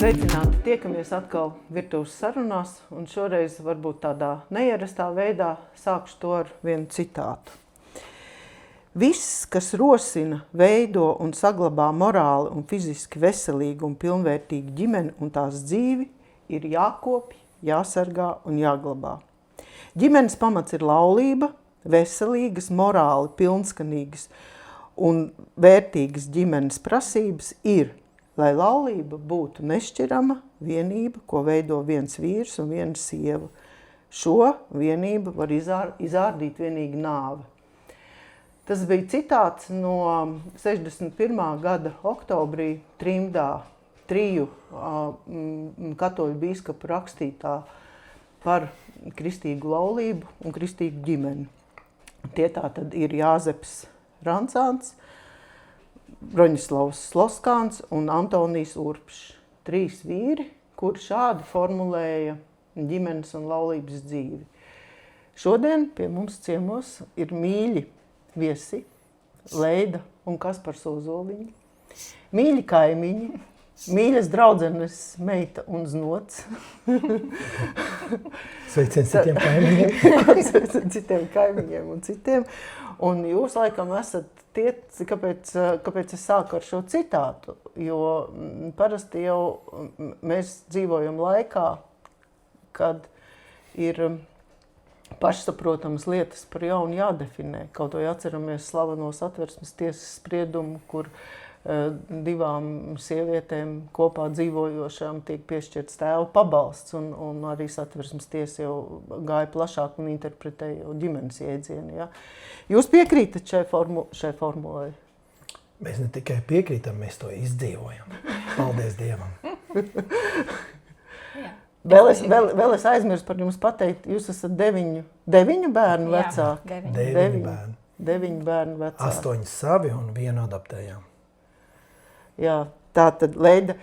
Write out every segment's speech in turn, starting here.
Sveicināti, tiekamies atkal virtuves sarunās, un šoreiz varbūt tādā neierastā veidā sākšu to ar vienu citātu. Viss, kas rosina, veido un saglabā morāli un fiziski veselīgu un pilnvērtīgu ģimeni un tās dzīvi, ir jākopj, jāsargā un jāglabā. Ģimenes pamats ir laulība, veselīgas, morāli pilnskanīgas un vērtīgas ģimenes prasības ir, lai laulība būtu nešķirama vienība, ko veido viens vīrs un viena sieva. Šo vienību var izārdīt vienīgi nāve. Tas bija citāts no 61. gada oktobrī trimdā triju katoļu bīskapu rakstītā par kristīgu laulību un kristīgu ģimeni. Tie tātad ir Jāzeps Rancāns, Broņislavs Sloskāns un Antonijs Urpšs. 3 vīri, kuri šādi formulēja ģimenes un laulības dzīvi. Šodien pie mums ciemos ir mīļi viesi, Leida un Kaspars Ozoliņi, mīļi kaimiņi, mīļas draudzenes meita un znots. Sveicien citiem kaimiņiem. Citiem kaimiņiem un citiem. Un jūs laikam esat tie, kāpēc es sāku ar šo citātu, jo parasti jau mēs dzīvojam laikā, kad ir pašsaprotamas lietas par jaunu jādefinē. Kaut vai atceramies slaveno Satversmes tiesas spriedumu, kur 2 sievietēm kopā dzīvojošām tiek piešķirts tēva pabalsts, un arī Satversmes tiesa jau gāja plašāk un interpretēja jau ģimenes jēdzienu. Ja? Jūs piekrītat šai formulai? Mēs ne tikai piekrītam, mēs to izdzīvojam. Paldies Dievam! Vēl es aizmirsu par jums pateikt, jūs esat 9 bērnu vecāki. 9 bērni. 9 bērnu vecāki. 8 savi un 1 adaptējām. Jā, tā tad Leida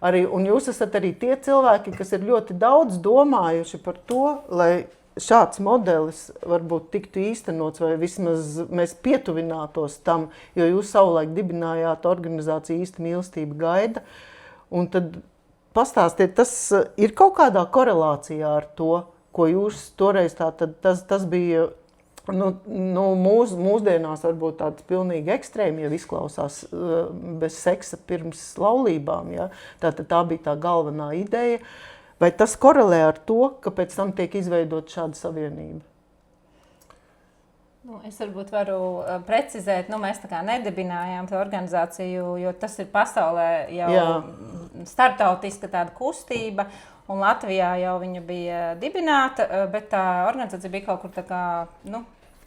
arī, un jūs esat arī tie cilvēki, kas ir ļoti daudz domājuši par to, lai šāds modelis varbūt tiktu īstenots, vai vismaz mēs pietuvinātos tam, jo jūs savulaik dibinājāt organizāciju Īsta mīlestība gaida, un tad pastāstiet, tas ir kaut kādā korelācijā ar to, ko jūs toreiz tas bija, mūsdienās varbūt tāds pilnīgi ekstrēmi, ja izklausās bez seksa pirms laulībām, ja? Tā bija tā galvenā ideja. Vai tas korelē ar to, ka pēc tam tiek izveidot šāda savienība? Es varbūt varu precizēt, mēs tā kā nedibinājām to organizāciju, jo tas ir pasaulē jau starptautiska tāda kustība, un Latvijā jau viņa bija dibināta, bet tā organizācija bija kaut kur tā kā,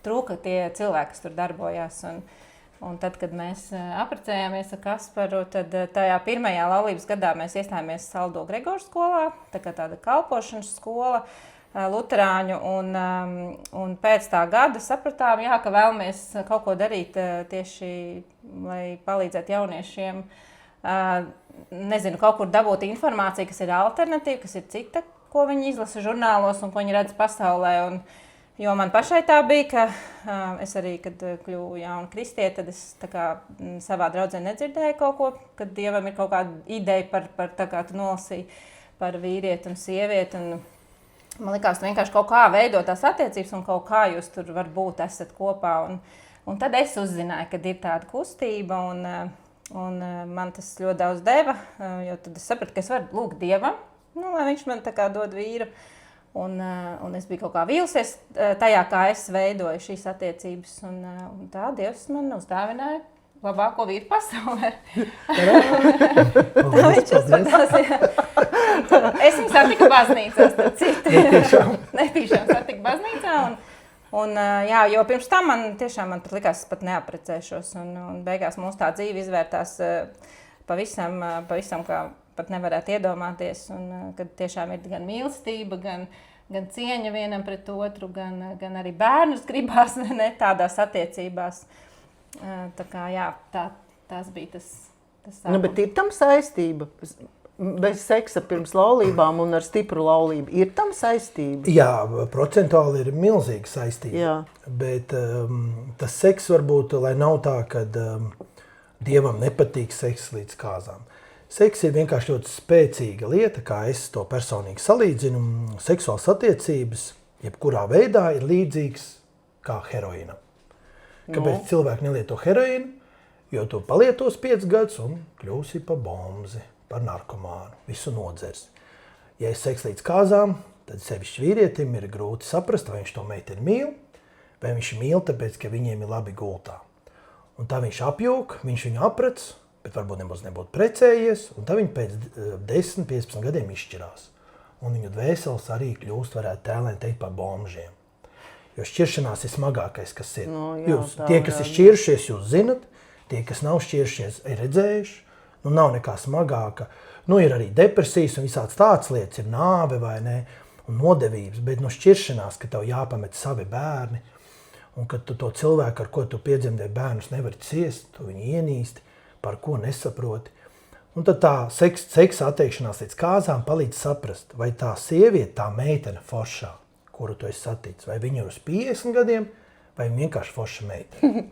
trūka tie cilvēki, kas tur darbojās. Un tad, kad mēs apprecējāmies ar Kasparu, tad tajā pirmajā laulības gadā mēs iestājāmies Saldo Gregoru skolā, tā kā tāda kalpošanas skola, luterāņu, un pēc tā gada sapratām, ka vēlamies kaut ko darīt tieši, lai palīdzētu jauniešiem, kaut kur dabūt informāciju, kas ir alternatīva, kas ir cita, ko viņi izlasa žurnālos un ko viņi redz pasaulē. Jo man pašai tā bija, ka es arī, kad kļuvu jauna kristiete, tad es tā kā savā draudzē nedzirdēju kaut ko, kad Dievam ir kaut kāda ideja par tā kā tu nolasīji par vīrieti un sievieti. Un man likās, vienkārši kaut kā veidot tās attiecības un kaut kā jūs tur varbūt esat kopā. Un tad es uzzināju, kad ir tāda kustība un man tas ļoti daudz deva, jo tad es sapratu, ka es varu lūgt Dievam, lai viņš man tā kā dod vīru. Un es biju kaut kā vīlusies tajā, kā es veidoju šīs attiecības. Un tā Dievs man uzdāvināja labāko vīru pasaulē. Tā viņš uzskatās, Es viņu satiku baznīcās, tad citi. Netīšām satiku baznīcā. Jo pirms tam man pat likās, es pat neaprecēšos. Un beigās mūsu tā dzīve izvērtās pavisam kā pat nevarētu iedomāties, un kad tiešām ir gan mīlestība, gan cieņa vienam pret otru, gan arī bērnus gribās ne tādās attiecībās. Tā kā, tas bija tas sākums. Bet ir tam saistība? Bez seksa pirms laulībām un ar stipru laulību. Ir tam saistība? Jā, procentuāli ir milzīga saistība. Jā. Bet tas seks varbūt, lai nav tā, ka Dievam nepatīk seks līdz kāzām. Seks ir vienkārši ļoti spēcīga lieta, kā es to personīgi salīdzinu. Seksuāls attiecības, jebkurā veidā, ir līdzīgs kā heroīnam. Kāpēc cilvēki nelieto heroīnu? Jo tu palietos 5 gadus un kļūsi par bomzi, par narkomānu, visu nodzers. Ja ir seks līdz kāzām, tad sevišķi vīrietim ir grūti saprast, vai viņš to meiteni mīl, vai viņš mīl tāpēc, ka viņiem ir labi gultā. Un tā viņš apjūk, viņš viņu aprec, bet varbūt nebūtu precējies, un tad viņi pēc 10-15 gadiem izšķirās. Un viņu dvēseles arī kļūst, varētu tēlēni teikt, par bomžiem. Jo šķiršanās ir smagākais, kas ir. Tie, kas ir šķiršies, jūs zinat, tie, kas nav šķiršies, ir redzējuši, nav nekā smagāka. Ir arī depresijas un visāds tāds lietas, ir nāve vai ne, un nodevības, bet šķiršanās, ka tev jāpamet savi bērni, un ka tu to cilvēku, ar ko tu piedzemdēji bērnus, nevari ciest, tu viņu ienīsti, par ko nesaproti. Un tad tā seksa atteikšanās līdz kāzām palīdz saprast, vai tā sieviete, tā meitene foršā, kuru tu esi saticis, vai viņa ir uz 50 gadiem, vai vienkārši forša meitene.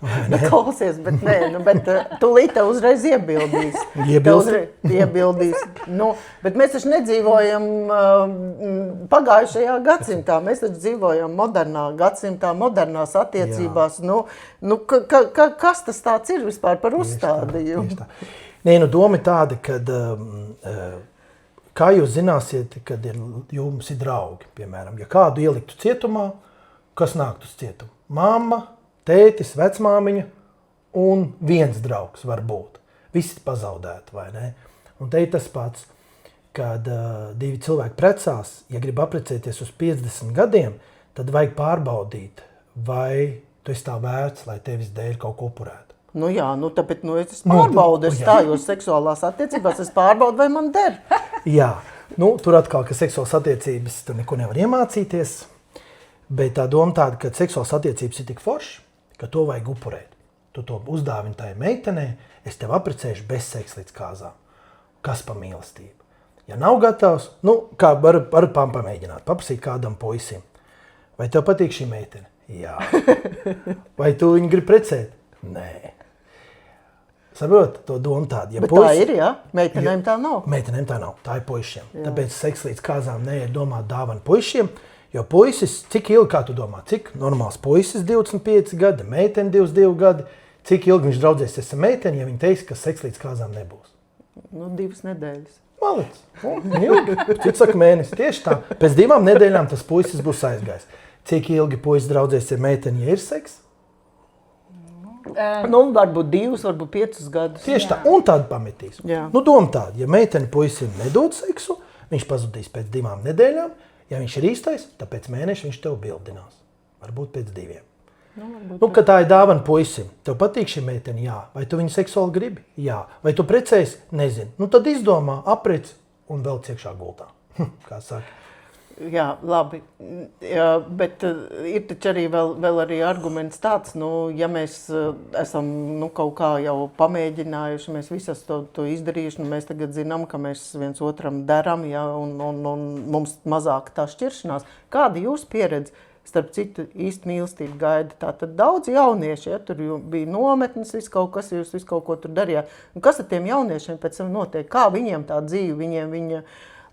Klausies, bet nē, bet tūlīt tev uzreiz iebildīs. Iebildīs. Bet mēs taču nedzīvojam pagājušajā gadsimtā, mēs taču dzīvojam modernā gadsimtā, modernās attiecībās. Kas tas tāds ir vispār par uzstādījumu? Doma ir tāda, kad, kā jūs zināsiet, kad jums ir draugi, piemēram, ja kādu ieliktu cietumā, kas nāktu uz cietumu? Mamma, tētis, vecmāmiņa un viens draugs var būt. Visi pazaudēti, vai ne? Un te ir tas pats, kad divi cilvēki precās, ja grib apprecēties uz 50 gadiem, tad vajag pārbaudīt, vai tu esi tā vērts, lai tevis dēļ kaut ko upurētu. Tāpēc es pārbaudu, es stājos seksuālās attiecībās, es pārbaudu, vai man der. Jā, tur atkal, ka seksuālās attiecības, tur neko nevar iemācīties, bet tā doma tāda, ka seksuālās attiecības ir tik forši, ka to vajag upurēt. Tu to uzdāvini tai meitenē, es tev apprecēšu bez seksa līdz kāzām. Kas pa mīlestību? Ja nav gatavs, kā var pamēģināt, paprasīt kādam puisim. Vai tev patīk šī meitene? Jā. Vai tu viņu gribi precēt? Nē. Saprot, to domu tādu. Bet tā ir, jā? Meitenēm tā nav? Meitenēm tā nav, tā ir puišiem. Jā. Tāpēc seks līdz kāzām neiet domāt dāvana puišiem, jo puisis, cik ilgi, kā tu domā, cik normāls puisis 25 gadi, meitene 22 gadi, cik ilgi viņš draudzēsies ar meiteni, ja viņi teiks, ka seks līdz kāzām nebūs? 2 nedēļas. Malec. Cik saka mēnesis, tieši tā. Pēc 2 nedēļām tas puisis būs aizgājis. Cik ilgi puisis draudzēsies ar meiteni, ja ir seks? Varbūt 2, varbūt 5 gadus. Tieši tā, un tad pametīs. Doma tāda, ja meitene puisim nedod seksu, viņš pazudīs pēc 2 nedēļām, ja viņš ir īstais, tad pēc mēneša viņš tev bildinās. Varbūt pēc 2. Ka tā ir dāvana puisim. Tev patīk šī meitene? Jā. Vai tu viņu seksuāli gribi? Jā. Vai tu precējies? Nezinu. Tad izdomā, aprec un vēl ciekšā gultā. Kā saka. Jā, labi. Bet ir taču arī vēl arī arguments tāds, ja mēs esam kaut kā jau pamēģinājuši, mēs visi esam to izdarījuši, mēs tagad zinām, ka mēs viens otram deram, un mums mazāk tā šķiršanās. Kāda jūsu pieredze? Starp citu, īsti mīlestību gaida. Tātad daudz jaunieši, tur bija nometnes, visu kaut kas, jūs visu kaut ko tur darījāt. Un kas ar tiem jauniešiem pēc tam notiek? Kā viņiem tā dzīve? Viņa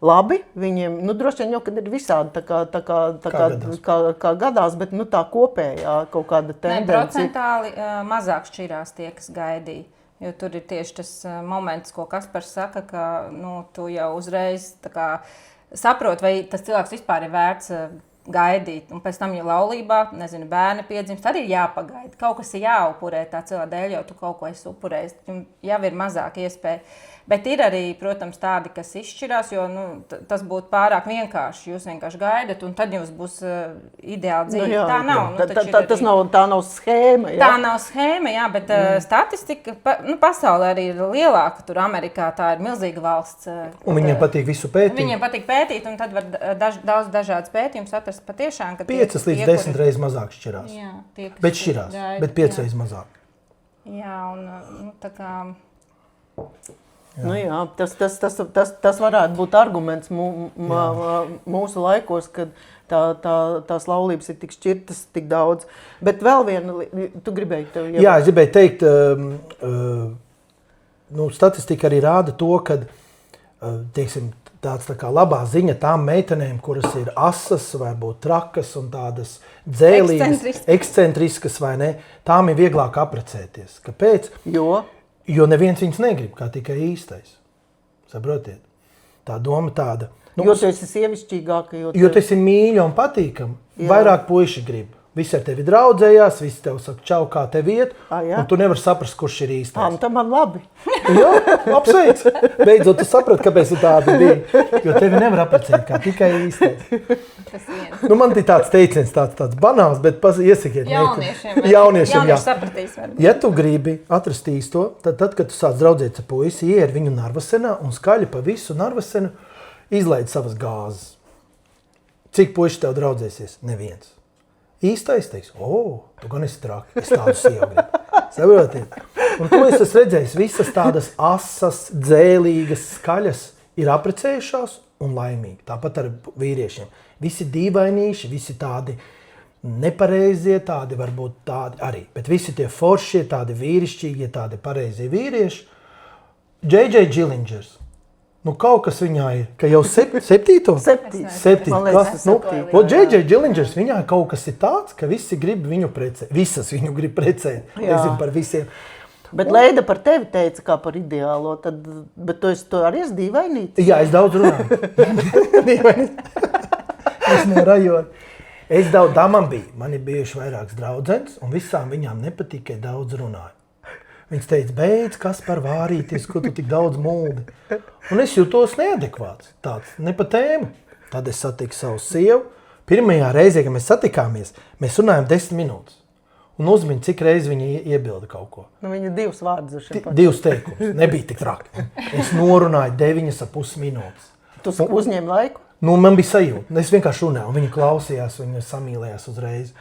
labi, viņiem, droši vien jau, kad ir visādi kā gadās, bet tā kopējā kaut kāda tendencija. Procentāli mazāk šķirās tie, kas gaidīja. Jo tur ir tieši tas moments, ko Kaspars saka, ka tu jau uzreiz saproti, vai tas cilvēks vispār ir vērts gaidīt. Un pēc tam, ja laulībā, bērni piedzimst, arī jāpagaida. Kaut kas ir jāupurē tā cilvēka dēļ, jo tu kaut ko esi upurējis. Jau ir mazāk iespēja. Bet ir arī, protams, tādi, kas izšķirās, jo tas būtu pārāk vienkārši. Jūs vienkārši gaidat, un tad jums būs ideāli dzīve. Tā nav. Tā nav schēma. Jā? Tā nav schēma, jā, bet statistika pasaulē arī ir lielāka. Tur Amerikā tā ir milzīga valsts. Un viņiem patīk visu pētīt. Viņiem patīk pētīt, un tad var daudz dažādas pētījumus atrast patiešām. 5 līdz 10 reizes mazāk šķirās. Jā, bet šķirās, bet 5 reizes mazāk. Jā, un tā kā... Tas varētu būt arguments mūsu laikos, kad tās laulības ir tik šķirtas, tik daudz. Bet vēl viena, tu gribēji tev jau... Jā, es gribēju teikt, statistika arī rāda to, ka, teiksim, tāds tā kā labā ziņa tām meitenēm, kuras ir asas, varbūt trakas un tādas dzēlīgas, ekscentriskas vai ne, tām ir vieglāk apprecēties. Kāpēc? Jo neviens viņas negrib, kā tikai īstais. Saprotiet? Tā doma tāda. Jo tu esi sievišķīgāka. Jo tu esi mīļa un patīkama. Vairāk puiši grib. Visi ar tevi draudzējās, visi tev saka, čau, kā tev iet, un tu nevari saprast, kurš ir īstais. Tā man labi. Jā, apsveic. Beidzot, tu saprati, kāpēc tu tāda bija. Jo tevi nevar apprecēt, kā tikai īstais. Tas viens. Man ir tāds teiciens, tāds banāls, bet iesakiet. Jauniešiem sapratīs. Ja tu gribi atrast īsto, tad, kad tu sāc draudzēt ar puisi, ieer viņu Narvasenā un skaļi pa visu Narvasenu izlaid savas gāzes. Cik puiši tev draudzēsies? Neviens. Īstais teiks, tu gan esi traki, es tādu sievu gribu. Saprotiet? Un to es esmu redzējis, visas tādas asas, dzēlīgas, skaļas ir apprecējušās un laimīgi. Tāpat ar vīriešiem. Visi dīvainīši, visi tādi nepareizie, tādi varbūt tādi arī. Bet visi tie foršie, tādi vīrišķīgie, tādi pareizie vīrieši. J.J. Gillingers. Kaut kas viņā ir, ka jau septīto klases. J.J. Gillingers, viņā kaut kas ir tāds, ka visi grib viņu precēt. Visas viņu grib precēt. Nezinu par visiem. Bet Leida par tevi teica kā par ideālo, bet tu arī esi dīvainīts? Jā, es daudz runāju. Es no rajona. Damam bija. Man ir bijuši vairākas draudzenes, un visām viņām nepatīk, ka daudz runāju. Viņas teica, beidz, kas par vārīties, ko tu tik daudz muldi. Un es jūtos neadekvāts, tāds, ne pa tēmu. Tad es satiku savu sievu. Pirmajā reizē, kad mēs satikāmies, mēs runājām 10 minūtes. Un uzmini, cik reizi viņa iebilda kaut ko. Viņa 2 vārdus. 2 teikumus, nebija tik traki. Es norunāju 9,5 minūtes. Tu uzņēmi laiku? Man bija sajūta. Es vienkārši runāju, un viņa klausījās, viņa samīlējās uzreiz.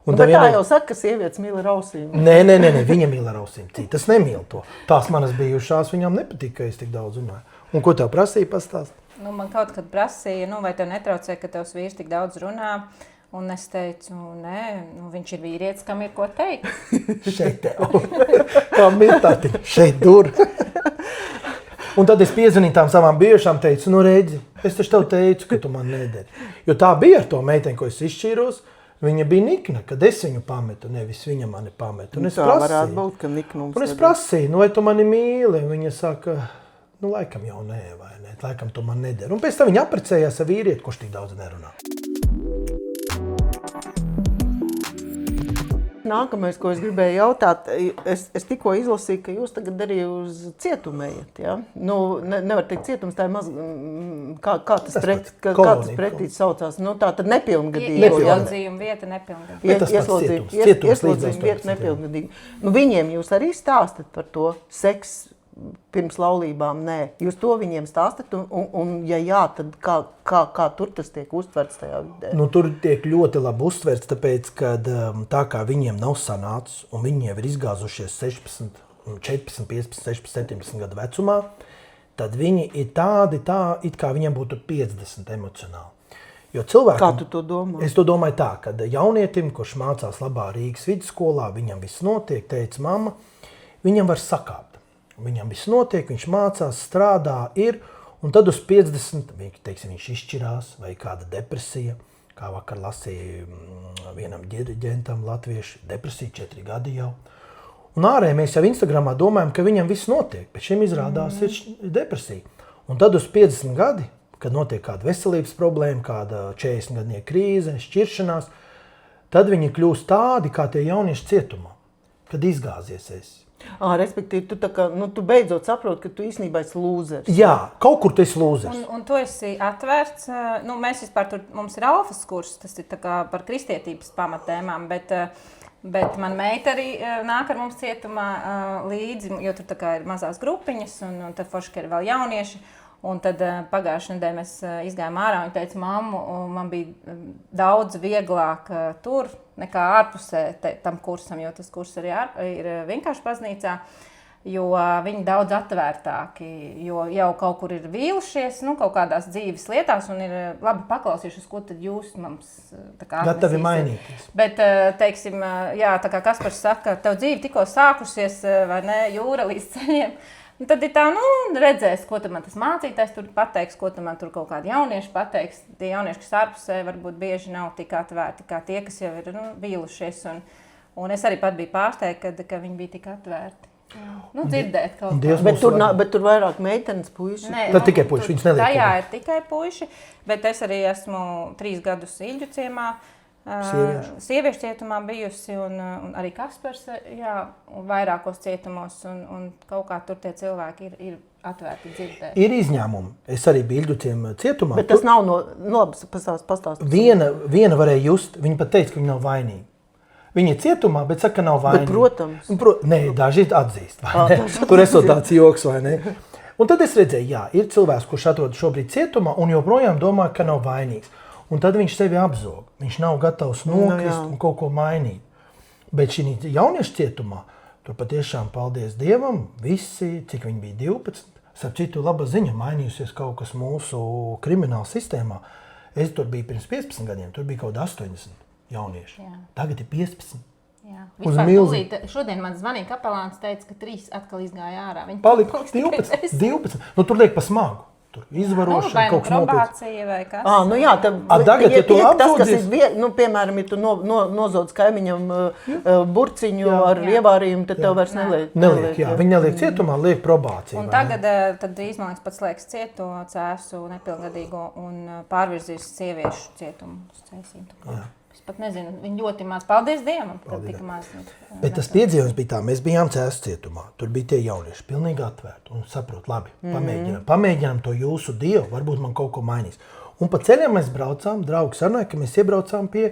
Bet tā jau saka, ka sievietes mīl ar ausīm. Nē, viņa mīl ar ausīm. Citas nemīl to. Tās manas bijušās, viņām nepatīk, ka es tik daudz runāju. Un ko tev prasīja pastāst? Man kaut kad prasīja, vai tev netraucē, ka tavs vīrs tik daudz runā. Un es teicu, nē, viņš ir vīrietis, kam ir ko teikt. Šeit tev. Kam ir tādi? Šeit dur. Un tad es piezvanīju tām savām bijušām, teicu, redzi, es taču tev teicu, ka tu man nedari. Jo tā bija ar to meiteni, ko es izšķīros. Viņa bija nikna, kad es viņu pametu, nevis viņa mani pametu. Un es varētu būt, ka niknums. Un es prasīju, vai tu mani mīli? Viņa saka, laikam jau nē, vai ne, laikam tu man nedari. Un pēc tam viņa apprecējās ar vīrieti, kurš tik daudz nerunā. Nākamais, ko es gribēju jautāt, es tikko izlasīju, ka jūs tagad arī uz cietumu ejat, ja? Nevar teikt cietums, tā ir maz, kā tas pretīs saucās, tā tad nepilngadīgi. Ieslodzījuma vieta nepilngadīgi. Ieslodzījuma vieta nepilngadīgi. Viņiem jūs arī stāstat par to seksu pirms laulībām? Nē. Jūs to viņiem stāstat, un ja jā, tad kā tur tas tiek uztverts tajā vidē? Tur tiek ļoti labi uztverts, tāpēc, ka tā kā viņiem nav sanācis, un viņi jau ir izgāzušies 16, 14, 15, 16, 17 gadu vecumā, tad viņi ir tādi, it kā viņiem būtu 50 emocionāli. Jo cilvēkam, kā tu to domā? Es to domāju tā, ka jaunietim, kurš mācās labā Rīgas vidusskolā, viņam viss notiek, teica mamma, viņam var sakāpt. Viņam viss notiek, viņš mācās, strādā, un tad uz 50, viņš izšķirās, vai kāda depresija, kā vakar lasīja vienam diriģentam latviešu, depresija 4 gadi jau. Un ārēji mēs jau Instagramā domājam, ka viņam viss notiek, bet šim izrādās ir depresija. Un tad uz 50 gadi, kad notiek kāda veselības problēma, kāda 40-gadnieku krīze, šķiršanās, tad viņi kļūst tādi, kā tie jaunieši cietumā, kad izgāzies esi. Respektīvi, tu beidzot saproti, ka tu īstenībā esi lūzers. Jā, kaut kur tu esi lūzers. Un tu esi atvērts. Mēs vispār mums ir alfas kurs, tas ir tā kā par kristietības pamatēmām, bet man meita arī nāk ar mums cietumā līdzi, jo tur tā kā ir mazās grupiņas, un tad forši, ka ir vēl jaunieši. Un tad pagājušajā nedēļā mēs izgājām ārā, un viņa teica, mammu, man bija daudz vieglāk tur nekā ārpusē tam kursam, jo tas kurs arī ir vienkārši baznīcā, jo viņi daudz atvērtāki, jo jau kaut kur ir vīlušies, kaut kādās dzīves lietās, un ir labi paklausījušies, ko tad jūs mums gatavi mainīties. Bet, teiksim, jā, tā kā Kaspars saka, tev dzīve tikko sākusies, vai ne, jūra līdz ceļiem. Un tad ir tā, redzēs, ko man tas mācītājs tur pateiks, ko man tur kaut kādi jaunieši pateiks. Tie jaunieši, kas ārpusē varbūt bieži nav tik atvērti kā tie, kas jau ir vīlušies. Un es arī pat biju pārsteigta, ka viņi bija tik atvērti. Dzirdēt kaut ko. Bet tur vairāk meitenes, puiši? Nē, tad tikai puiši, viņas neliek. Tajā ir tikai puiši, bet es arī esmu 3 gadus Ilģu ciemā. Sieviešu cietumā bijusi un arī Kaspars, un vairākos cietumos, un kaut kā tur tie cilvēki ir atvērti dzirdēt. Ir izņēmumi. Es arī biju Ilģu cietumā. Bet tas nav pastāstīt. Viena varēja just, viņa pat teica, ka viņa nav vainīga. Viņa ir cietumā, bet saka, ka nav vainīga. Bet, protams. Nē, daži atzīst, vai ne? Tur esot tāds joks, vai ne? Un tad es redzēju, ir cilvēks, kurš atrodas šobrīd cietumā un joprojām domā, ka nav vainīgs. Un tad viņš sevi apzog. Viņš nav gatavs nokrist un kaut ko mainīt. Bet šī jauniešu cietumā, tur patiešām paldies Dievam, visi, cik viņi bija 12, starp citu laba ziņa, mainījusies kaut kas mūsu krimināla sistēmā. Es tur biju pirms 15 gadiem, tur bija kaut 80 jaunieši. Jā. Tagad ir 15. Jā. Vispār šodien man zvanīja kapelāns, teica, ka 3 atkal izgāja ārā. Viņi palika 12. Nu, tur liek pa smagu. Tur izvarošana, kaut kas probācija vai kas. Tagad, ja tu apsūdzies... piemēram, ja tu nozodz kaimiņam burciņu ar ievārījumu, tad tev vairs neliek. Viņi neliek cietumā, liek probāciju. Un tagad tad drīz, man liekas, pats liekas cietu cēsu nepilngadīgo un pārvirzīs sieviešu cietumu uz cēsīm. Es pat nezinu, viņi ļoti maz. Paldies Dievam, ka tika maz. Bet tas piedzīvojums bija tā, mēs bijām Cēsu cietumā. Tur bija tie jaunieši, pilnīgi atvērti un saprot, labi, pamēģinām to jūsu Dievu, varbūt man kaut ko mainīs. Un pa ceļam mēs braucām, draugi sarunāja, ka mēs iebraucām pie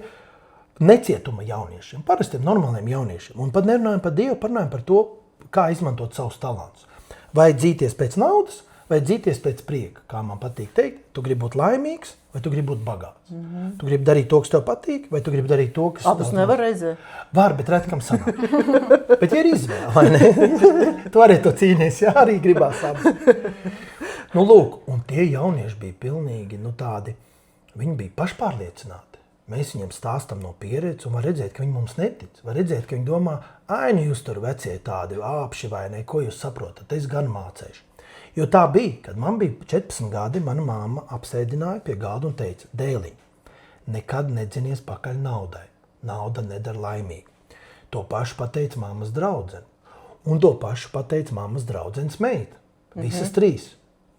necietuma jauniešiem, parastiem normāliem jauniešiem. Un pat nerunājam par Dievu, parunājam par to, kā izmantot savus talantus. Vai dzīties pēc naudas, vai dzīties pēc prieka, kā man patīk teikt, tu gribi būt laimīgs, vai tu gribi būt bagāts. Tu gribi darīt to, kas tev patīk, vai tu gribi darīt to, kas... Abas nevar reizē. Var, bet reti kam sanāk. Bet ja ir izvēle, vai ne? Tu arī to cīnies, jā, arī gribās abas. Nu, lūk, un tie jaunieši bija pilnīgi, tādi, viņi bija pašpārliecināti. Mēs viņiem stāstam no pieredzes un var redzēt, ka viņi mums netic. Var redzēt, ka viņi domā, jūs tur vecie tādi āpši vai ne, ko jūs saprotat, es gan mācēšu. Jo tā bija, kad man bija 14 gadi, mana mamma apsēdināja pie galda un teica, Dēliņ, nekad nedzinies pakaļ naudai. Nauda nedara laimīgi. To pašu pateica mammas draudzene. Un to pašu pateica mammas draudzenes meita. Visas 3,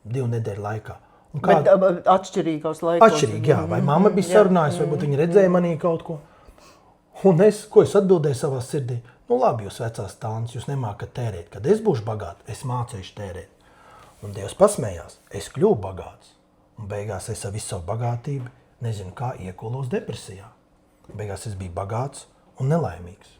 2 nedēļu laikā. Bet atšķirīgos laikos. Atšķirīgi, jā. Vai mamma bija sarunājusi, varbūt viņa redzēja manī kaut ko. Un ko es atbildēju savā sirdī? Nu labi, jūs vecās tānas, jūs nemākat tērēt. Kad es būšu bagāta, es mācīšu tērēt. Un Dievs pasmējās, es kļuvu bagāts. Un beigās es ar visu savu bagātību nezinu, kā iekulos depresijā. Beigās es biju bagāts un nelaimīgs.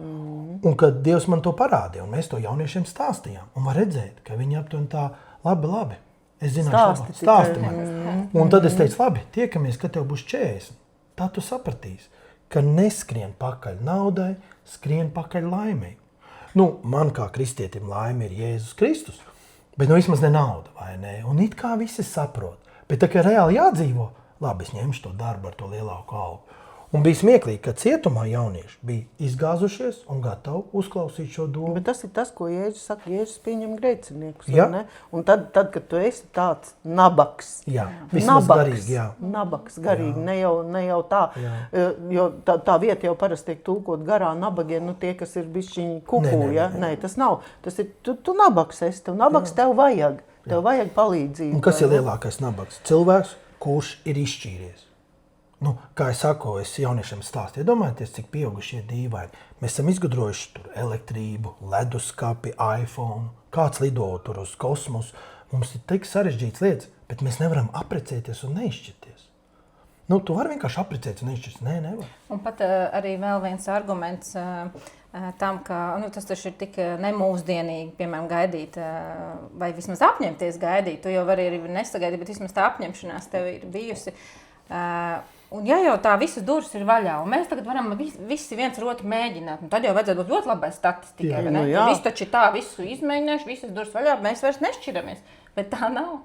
Un kad Dievs man to parādīja, un mēs to jauniešiem stāstījām, un var redzēt, ka viņi aptuveni tā, labi, es zināšu, stāsti man. Un tad es teicu, labi, tiekamies, kad tev būs 40. Tā tu sapratīsi, ka neskrien pakaļ naudai, skrien pakaļ laimei. Man kā kristietim laime ir Jēzus Kristus. Bet vismaz ne nauda, vai ne? Un it kā visi saprot. Bet tā kā reāli jādzīvo, labi, es ņemšu to darbu ar to lielāku algu. Un bija smieklīgi, ka cietumā jaunieši bija izgāzušies un gatavi uzklausīt šo domu. Bet tas ir tas, ko Jēzus saka, Jēzus pieņem grēciniekus, jā. Vai ne? Un tad, kad tu esi tāds nabaks, jā, vismaz garīgi, jā. Nabaks garīgi, ne jau tā, jā. Jo tā vieta jau parasti tiek tulkot garā nabagiem, tie, kas ir bišķiņi kuku, ja? Nē, tas nav. Tas ir, tu nabaks esi, tev vajag palīdzību. Un kas ir lielākais nabaks? Cilvēks, kurš ir izšķīries. Kā es saku, es jauniešiem stāstu. Iedomājieties, cik pieauguši ir dīvaini. Mēs esam izgudrojuši tur elektrību, leduskapi, iPhone, kāds lido tur uz kosmosu. Mums ir tik sarežģīts lietas, bet mēs nevaram apprecēties un neizšķirties. Tu vari vienkārši apprecēties un neizšķirties. Nē, nevar. Un pat arī vēl viens arguments tam, ka tas taču ir tik nemūsdienīgi, piemēram, gaidīt, vai vismaz apņemties gaidīt. Tu jau vari arī nesagaidīt, bet vismaz tā apņemšanās tev ir bijusi. Un ja jau tā visas durvis ir vaļā, un mēs tagad varam visi viens ar otru mēģināt, tad jau vajadzētu būt ļoti labai statistikai, vai ne? Visi taču tā visu izmēģinājuši, visas durvis vaļā, mēs vairs nešķiramies, bet tā nav.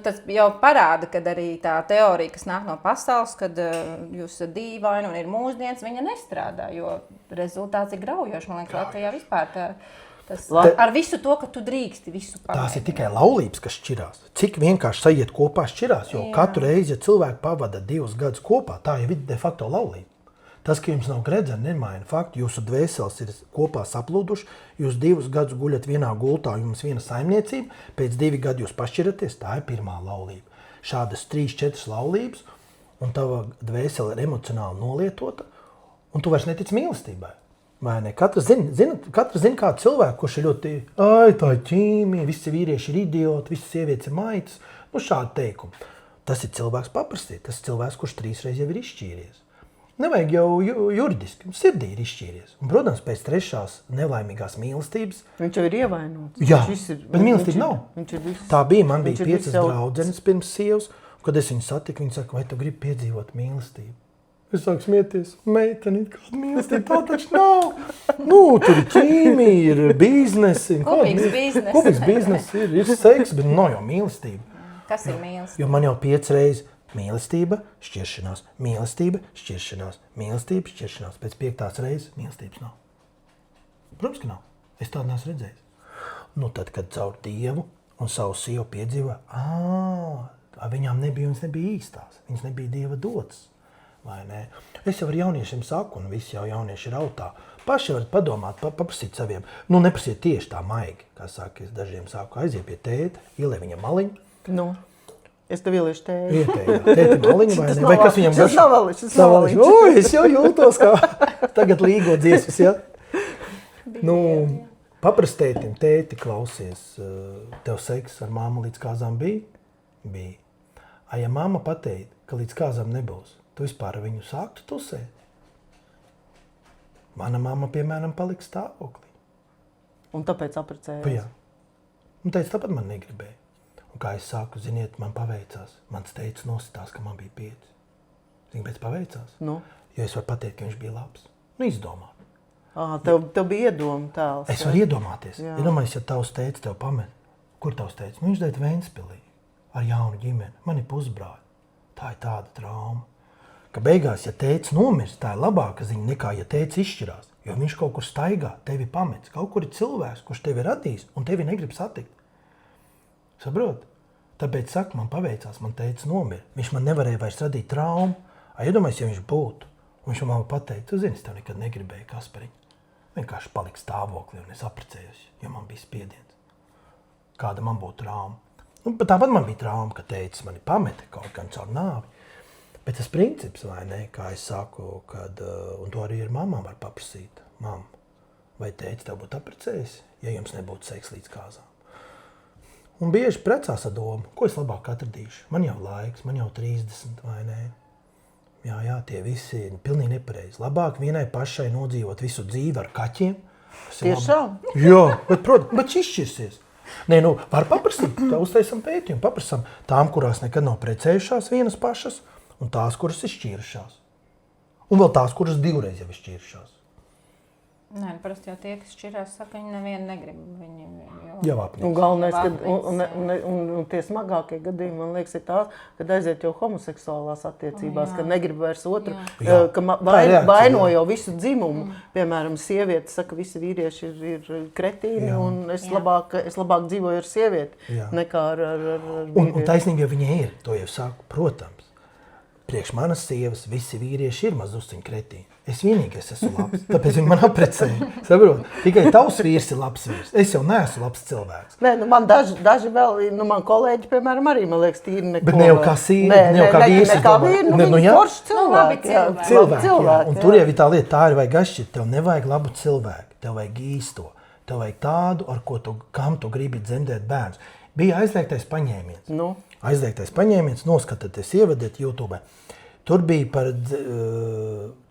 Tas jau parāda, kad arī tā teorija, kas nāk no pasaules, kad jūs esat dīvaini un ir mūsdienas, viņa nestrādā, jo rezultāts ir graujošs, man liekas, Latvijā vispār tā. Ar visu to, ka tu drīksti visu pamēģināt. Tās ir tikai laulības, kas šķirās. Cik vienkārši sajiet kopā šķirās, jo katru reizi, ja cilvēki pavada 2 gadus kopā, tā jau ir de facto laulība. Tas, ka jums nav gredzeni, nemaina faktu. Jūsu dvēseles ir kopā saplūduši, jūs 2 gadus guļat vienā gultā, jums viena saimniecība, pēc 2 gadu jūs pašķiraties, tā ir pirmā laulība. Šādas 3-4 laulības, un tava dvēsele ir emocionāli nolietota, un tu vairs netici mīlestībai. Vai ne? Katrs zina kādu cilvēku, kurš ir ļoti, tā ir ķīmija, visi vīrieši ir idioti, visi sievietes ir maitas. Nu, šādi teikumi. Tas ir cilvēks paprastīt, tas ir cilvēks, kurš 3 reizes jau ir izšķīries. Nevajag jau juridiski, sirdī ir izšķīries. Un, protams, pēc 3. nelaimīgās mīlestības. Viņš jau ir ievainots. Jā, bet mīlestība nav. Tā bija, man bija 5 draudzenes pirms sievas, kad es viņu satiku, viņa saka, vai tu gribi piedzīvot mīlestību? Es sāku smieties, meiteni, kāda mīlestība, tā taču nav. Nu, tur ir ķīmija, ir biznesi. Kopīgs biznes ir seks, bet nav jau mīlestība. Kas ir mīlestība? Jo man jau 5 reizes mīlestība, šķiršanās, mīlestība, šķiršanās, mīlestība, šķiršanās. Pēc 5. reizes mīlestības nav. Protams, ka nav. Es tādu neesmu redzējis. Nu, tad, kad caur Dievu un savu sievu piedzīvoju, viņām viņas nebija īstās, viņas nebija Dieva dotas. Vai ne? Es jau ar jauniešiem saku, un visi jau jaunieši rautā. Paši varat padomāt, paprasīt saviem. Nu, neprasiet tieši tā maigi, kā saka, es dažiem saku, aiziet pie tēta, ielē viņa maliņu. Nu, es tev ieliešu tēti. Tēti maliņu, vai ne? Vai kas viņam tas nav valiņš. O, es jau jūtos, kā tagad līgo dziesmas, ja? Nu, paprastētim, tēti, klausies, tev seks ar māmu līdz kāzām bija? Bija. Ja māma pateikt, ka līdz kāzām nebūs, tu vispār ar viņu sāktu tusēt. Mana mamma, piemēram, palika stāvoklī. Un tāpēc apprecējās? Jā. Un teica, tāpat man negribēja. Un kā es saku, ziniet, man paveicās. Mans teica nositās, ka man bija 5. Zini, pēc paveicās? Nu? Jo es varu pateikt, ka viņš bija labs. Nu, izdomāt. Tev bija iedoma tēls. Es varu iedomāties. Iedomājies, ja tavs teica tev pamet. Kur tavs teica? Nu, viņš dēļ Ventspilī ar jaunu ģimeni. Man ir pusbrāļi. Tā ir tāda trauma. Ka beigās, ja tēvs nomirst, tā ir labāka ziņa nekā, ja tēvs izšķirās. Jo viņš kaut kur staigā, tevi pamets. Kaut kur ir cilvēks, kurš tevi ir radījis un tevi negrib satikt. Saprot? Tāpēc saka, man paveicās, man tēvs nomira. Viņš man nevarēja vairs radīt traumu. Iedomājies, ja viņš būtu. Un viņš man pateica, tu zini, es tev nekad negribēju, Kaspariņ. Vienkārši palika stāvoklī un es apprecējos, jo man bija spiediens. Kāda man būtu trauma. Un tāpat man bija trauma, ka tēvs mani pameta kaut gan caur nāvi. Bet tas princips, vai ne, kā es saku, kad, un to arī ar mamām var paprasīt. Mam, vai tēti tev būtu apprecējis, ja jums nebūtu seks līdz kāzām? Un bieži precās ar domu, ko es labāk atradīšu? Man jau laiks, man jau 30, vai ne? Jā, tie visi ir pilnīgi nepareizi. Labāk vienai pašai nodzīvot visu dzīvi ar kaķiem. Tiešām? Jā, bet izšķirsies. Nē, nu, var paprasīt, tā uztaisam pētījumu, paprasam tām, kurās nekad nav precējušās vienas pašas, un tās, kuras ir šķīrušās. Un vēl tās, kuras 2 reizes jau ir šķīrušās. Nē, parasti jau tie, kas šķirās, saka, viņi nevienu negrib. Jau apnieks. Un galvenais, un tie smagākie gadījumi, man liekas, ir tās, kad aiziet jau homoseksuālās attiecībās, kad negrib vairs otru, ka vaino jau visu dzimumu. Piemēram, sieviete saka, visi vīrieši ir kretīni, un es labāk dzīvoju ar sievieti, nekā ar vīrieši. Un taisnība jau viņa ir, to jau saku, protams. Priekš manas sievas visi vīrieši ir mazusciņi kretīni. Es vienīgais esmu labs, tāpēc viņi man apprecēja. Saprot? Tikai tavs vīrs ir labs vīrs. Es jau neesmu labs cilvēks. Nē, nu man daži vēl, nu man kolēģi, piemēram, arī, man liekas, tīri neko. Bet ne jau kā sieva, ne jau kā vīrs. Ne kā vīri, nu viņi forši cilvēki. Cilvēki. Un tur jau ir tā lieta, tā ir vajag atšķirt. Tev nevajag labu cilvēku, tev vajag īsto. Tev vajag tādu, ar ko kam tu gribi dzemdēt bērnus. Bija aizliegtais paņēmiens. Nu. Aizliegtais paņēmiens, noskatieties, ievadiet YouTube. Tur bija par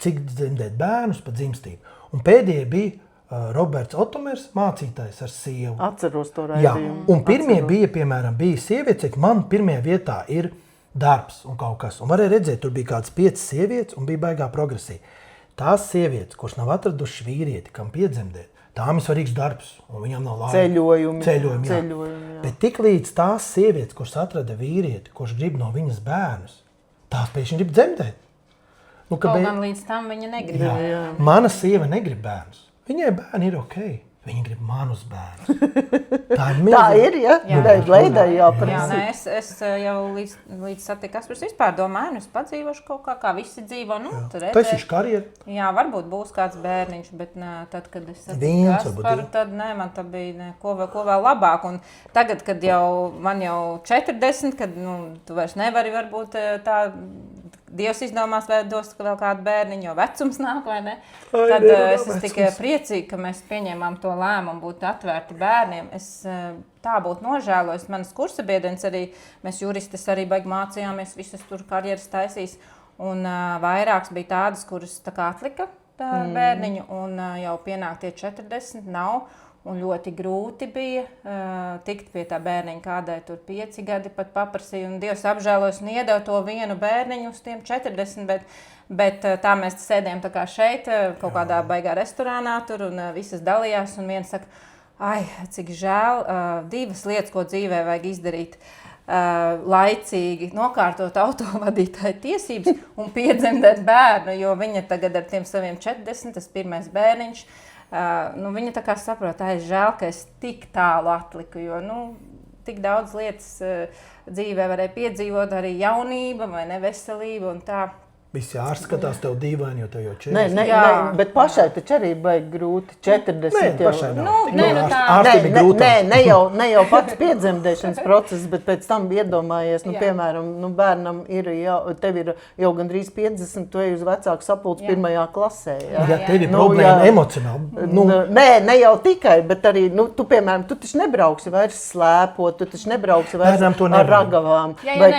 cik dzemdēt bērnus pa dzimstību. Un pēdējie bija Roberts Otomers, mācītājs ar sievu. Atceros to raidījumu. Jā, un pirmie bija, piemēram, bija sievietes, ka man pirmajā vietā ir darbs un kaut kas. Un varēja redzēt, tur bija kādas 5 sievietes un bija baigā progresija. Tās sievietes, kuras nav atraduši vīrieti, kam piedzemdēt, tām ir svarīgs darbs, un viņām nav laika. Ceļojumi, jā. Bet tik līdz tās sievietes, kuras atrada vīrieti, kurš grib no viņas bērnus, tās pēkšņi grib dzemdēt. Nu, Kaut gan līdz tam viņa negrib. Jā. Mana sieva negrib bērnus. Viņai bērni ir ok. Viņi grib manus bērnus. Tā ir Tā ir, ja? Jā. Leidai Jā, jāprasa. nē, es jau līdz satiku Kaspars vispār domāju, es padzīvošu kaut kā visi dzīvo, tur Tas ir karjeru. Jā, varbūt būs kāds bērniņš, bet nē, tad, kad es satiku Viens, Kasparu, varbūt, tad nē, man tā bija ko vēl labāk. Un tagad, kad man jau 40, kad tu vairs nevari varbūt tā Dievs izdomās, vai dos vēl kādu bērniņu, jo vecums nāk, vai ne? Tad es esmu tikai priecīga, ka mēs pieņēmām to lēmumu būt atvērti bērniem. Es tā būtu nožēlojis. Manas kursabiedrenes arī, mēs juristes arī baigi mācījāmies, visas tur karjeras taisīs. Un vairāks bija tādas, kuras tā kā atlika bērniņu, un jau pienāk tie 40 nav. Un ļoti grūti bija tikt pie tā bērniņa, kādai tur 5 gadi pat paprasīja. Un Dievs apžēlojas un iedeva to vienu bērniņu uz tiem 40, bet tā mēs sēdējām tā kā šeit, kaut kādā baigā restorānā tur, un visas dalījās. Un viens saka, ai, cik žēl, 2 lietas, ko dzīvē vajag izdarīt. Laicīgi nokārtot autovadītāju tiesības un piedzemdēt bērnu, jo viņa tagad ar tiem saviem 40, tas pirmais bērniņš, viņa tā kā saprot, žēl, ka es tik tālu atliku, jo tik daudz lietas dzīvē varēja piedzīvot, arī jaunība vai neveselība un tā. Visi ārskatās tev dīvaini, jo tev jau 40. Nē, bet pašai taču arī baigi grūti 40 Nē, jau. pašai nav. Nē, ne jau pats piedzemdēšanas process, bet pēc tam iedomājies, piemēram, bērnam tev ir jau gandrīz 50, tu ej uz vecāku sapulci 1. klasē. Ja tev ir problēma emocionāli. Nē, ne jau tikai, bet arī, tu, piemēram, tu taču nebrauksi vairs slēpot, tu taču nebrauksi vairs ar ragavām. Jā, bet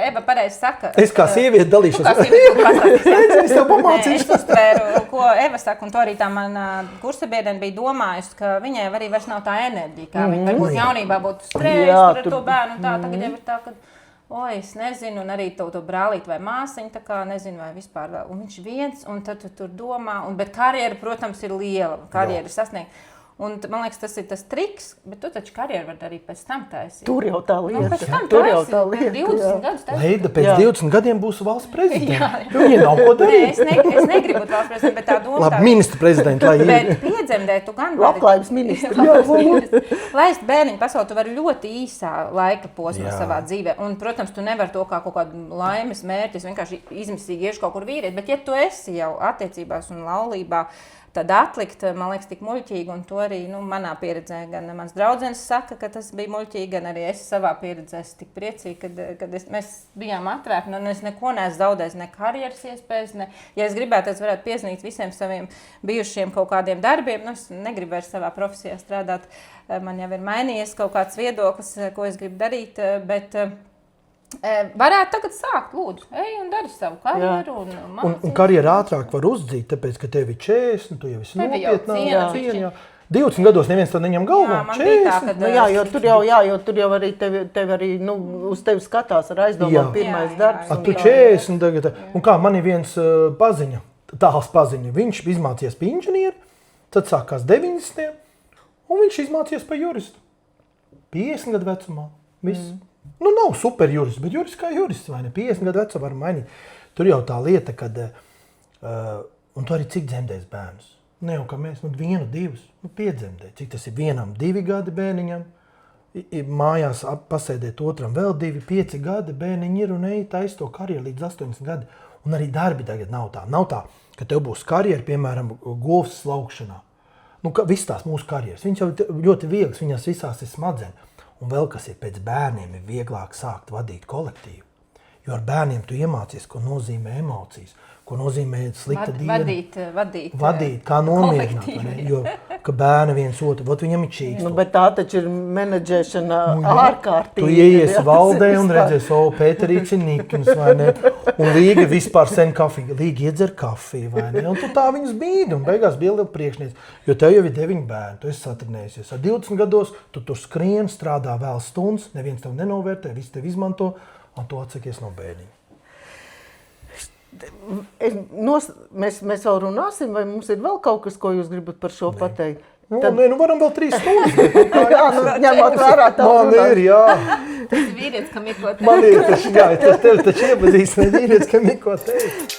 Eva pareizi saka. Es kā sieviete dalīšos. Es tev pamācīšu. Es uztvēru, ko Eva saka, un to arī tā mana kursabiedrene bija domājusi, ka viņai arī vairs nav tā enerģija, kā viņa varbūt jaunībā būtu strējusi ar to bērnu, tā tagad jau ir tā, ka, es nezinu, un arī to brālīt vai māsiņu, tā kā nezinu, vai vispār vēl, un viņš viens, un tad tu tur domā, bet karjera, protams, ir liela, karjera sasniegt. Un man liekas, tas ir tas triks, bet tu taču karjeru vari arī pēc tam taisīt. Tur jau tā lieta. Tur jau tā lieta. 20 gadus taisīt. Leida pēc 20 gadiem būs valsts prezidenta. Viņai nav ko darīt. Nē, es negribu būt valsts prezidenta, bet tā doma. Labi, ministra prezidenta, lai ir. Bet piedzemdēt tu gan vari. Labklājības ministra. Laist bērniņu pasauli tu vari ļoti īsā laika posmā savā dzīvē. Un, protams, tu nevari to kā kaut kādu laimes mērķis, vienkārši izmisīgi iešu kaut kur vīriet. Bet ja tu esi jau attiecībās un laulībā, tad atlikt, man liekas, tik muļķīgi, un to arī manā pieredzē gan mans draudzenes saka, ka tas bija muļķīgi, gan arī es savā pieredzē tik priecīgi, kad mēs bijām atvērti, un es neko neesmu zaudējis, ne karjeras iespējas, ja es gribētu, es varētu piezīmēt visiem saviem bijušiem kaut kādiem darbiem, es negribu vairs savā profesijā strādāt, man jau ir mainījies kaut kāds viedoklis, ko es gribu darīt, bet varētu tagad sākt, lūdzu, ej un dari savu karjeru. Un karjeru ātrāk var uzdzīt, tāpēc, ka tev ir 40, tu jau esi nopietnā. 20 gados neviens to neņem galvā. Jo tur jau arī tev arī, uz tevi skatās ar aizdomām pirmais darbs. Tu 40 tagad. Un kā man ir viens paziņa, tāls paziņa, viņš izmācījies par inženieri, tad sākās 90. un viņš izmācījies par juristu. 50 gadu vecumā. Viss. Nav super jurists, bet jurists kā jurists, vai ne? 50 gadu vecumā var mainīt. Tur jau tā lieta, kad, un tu arī cik dzemdēs bērnus. Ne jau kā mēs, 1, 2, piedzemdē. Cik tas ir 1, 2 gadi bērniņam, mājās pasēdēt otram vēl 2, 5 gadi bērniņi ir un ej taisa to karjeru līdz 80 gadi. Un arī darbi tagad nav tā. Nav tā, ka tev būs karjera, piemēram, govs slaukšanā. Viss tās mūsu karjeras, viņas jau ļoti vieglas, viņas visās ir smadzenes. Un vēl kas ir pēc bērniem, ir vieglāk sākt vadīt kolektīvu. Jo ar bērniem tu iemācies, ko nozīmē emocijas, ko nozīmē slikta diena. Vadīt, kā nomierināt. Jo, ka bērni viens otru, viņam ir čīkst. Bet tā taču ir menedžēšana ārkārtīgi. Tu ieiesi valdē un redzēsi, Pēterīts ir nikns, vai ne? Un Līga vispār sen kafiju. Līga iedzer kafiju, vai ne? Un tu tā viņus bīdi un beigās bija liela priekšniec. Jo tev jau ir 9 bērni, tu esi satrinējusies. Ar 20 gados tu tur skrien, strādā vēl stundas, neviens tev nenovērtē, visi tev izmanto, un tu atsakies no bēniņa. Mēs vēl runāsim, vai mums ir vēl kaut kas, ko jūs gribat par šo pateikt? Varam vēl 3 stundas. Ņemot vērā tavu runāt. Man ir, jā. Tas ir vīrietis, kam ir ko teikt. Man ir, tev taču iepazīstināt vīrietis, kam ir ko teikt.